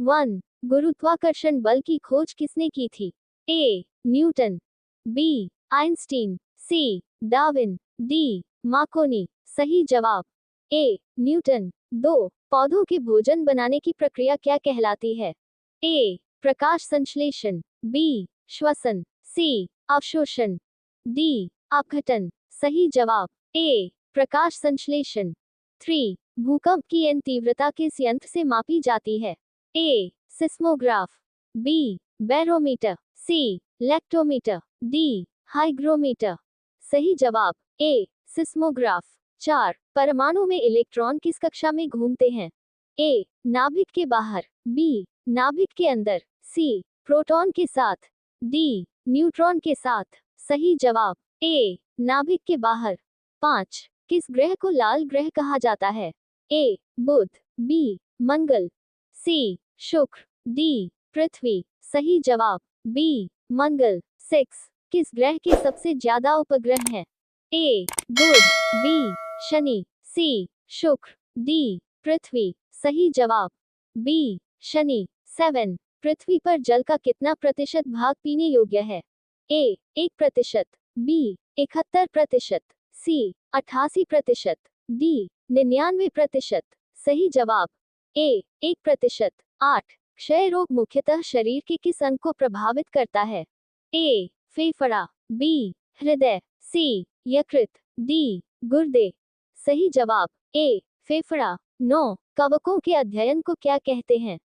1. गुरुत्वाकर्षण बल की खोज किसने की थी? A. Newton, B. Einstein, C. Darwin, D. Markovnikov. सही जवाब A. न्यूटन। 2. पौधों के भोजन बनाने की प्रक्रिया क्या कहलाती है? A. प्रकाश संश्लेषण, B. श्वसन, C. अवशोषण, D. अपघटन। सही जवाब A. प्रकाश संश्लेषण। 3. भूकंप की एन तीव्रता किस यंत्र से मापी जाती है? A. Seismograph, B. Barometer, C. Lactometer, D. Hygrometer. सही जवाब A. सिस्मोग्राफ। 4. परमाणु में इलेक्ट्रॉन किस कक्षा में घूमते हैं? A. नाभिक के बाहर, B. नाभिक के अंदर, C. प्रोटॉन के साथ, D. न्यूट्रॉन के साथ। सही जवाब A. नाभिक के बाहर। 5. किस ग्रह को लाल ग्रह कहा जाता है? A. Budh, B. Mangal, C. शुक्र, D. पृथ्वी। सही जवाब B. मंगल। 6. किस ग्रह के सबसे ज्यादा उपग्रह हैं? A. Budh, B. Shani, C. शुक्र, D. पृथ्वी। सही जवाब B. शनि। 7. पृथ्वी पर जल का कितना प्रतिशत भाग पीने योग्य है? A. 1%, B. 71%, C. 88%, D. 99%। सही जवाब A. 1%। 8. क्षय रोग मुख्यतः शरीर के किस अंग को प्रभावित करता है? A. फेफड़ा, B. हृदय, C. यकृत, D. गुर्दे। सही जवाब A. फेफड़ा। 9. कवकों के अध्ययन को क्या कहते हैं?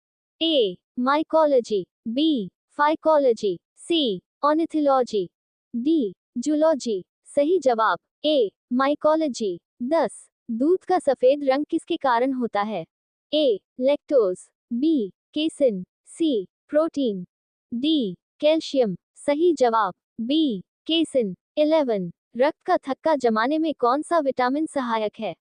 A. Mycology, B. Phycology, C. Ornithology, D. Zoology. सही जवाब A. माइकोलॉजी। 10. दूध का सफेद रंग किसके कारण होता है? A. Lactose, B. Casein, C. Protein, D. Calcium. सही जवाब B. केसिन। 11. रक्त का थक्का जमाने में कौन सा विटामिन सहायक है?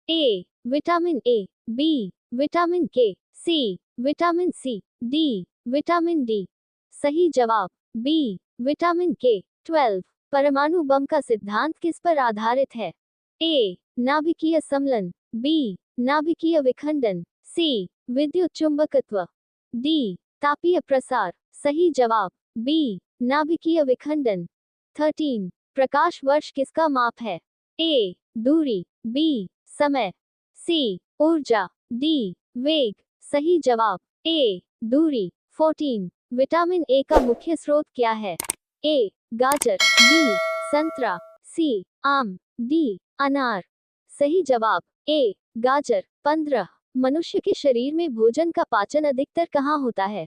A. Vitamin A, B. Vitamin K, C. Vitamin C, D. Vitamin D। सही जवाब B. Vitamin K। 12. परमाणु बम का सिद्धांत किस पर आधारित है? A. नाभिकीय सम्मिलन, B. नाभिकीय विखंडन, C. विद्युत चुंबकत्व, D. तापीय प्रसार। सही जवाब B. नाभिकीय विखंडन। 13. प्रकाश वर्ष किसका माप है? A. दूरी, B. समय, C. ऊर्जा, D. वेग। सही जवाब A. दूरी। 14. विटामिन A का मुख्य स्रोत क्या है? A. गाजर, B. संतरा, C. आम, D. अनार। सही जवाब A. गाजर। 15. मनुष्य के शरीर में भोजन का पाचन अधिकतर कहाँ होता है?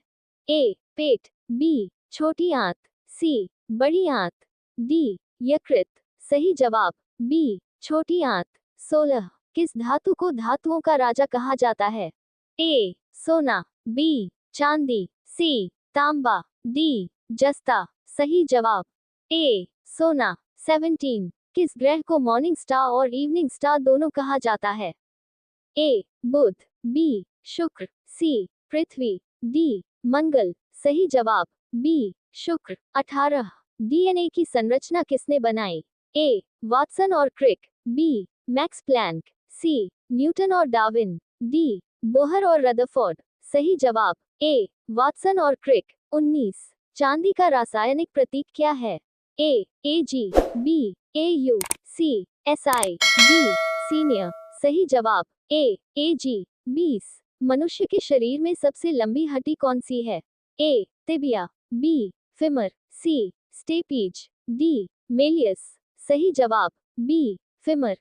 A. Pet, B. छोटी आंत, C. बड़ी आंत, D. यकृत। सही जवाब B. छोटी आंत। 16. किस धातु को धातुओं का राजा कहा जाता है? A. सोना, B. चांदी, C. तांबा, D. जस्ता। सही जवाब A. सोना। 17. किस ग्रह को मॉर्निंग स्टार और इवनिंग स्टार दोनों कहा जाता है? A. Budh, B. शुक्र, C. पृथ्वी, D. मंगल। सही जवाब B. शुक्र। 18. डीएनए की संरचना किसने बनाई? A. वाटसन और Crick, B. Max Planck, C. Newton और डार्विन, D. बोहर और रदरफोर्ड। सही जवाब A. वाटसन और क्रिक। 19. चांदी का रासायनिक प्रतीक क्या है? A. Ag, B. Au, C. Si, D. Senior. सही जवाब A. Ag। 20. मनुष्य के शरीर में सबसे लंबी हड्डी कौन सी है? A. Tibia, B. Femur, C. Stapes, D. Malleus. सही जवाब B. फिमर।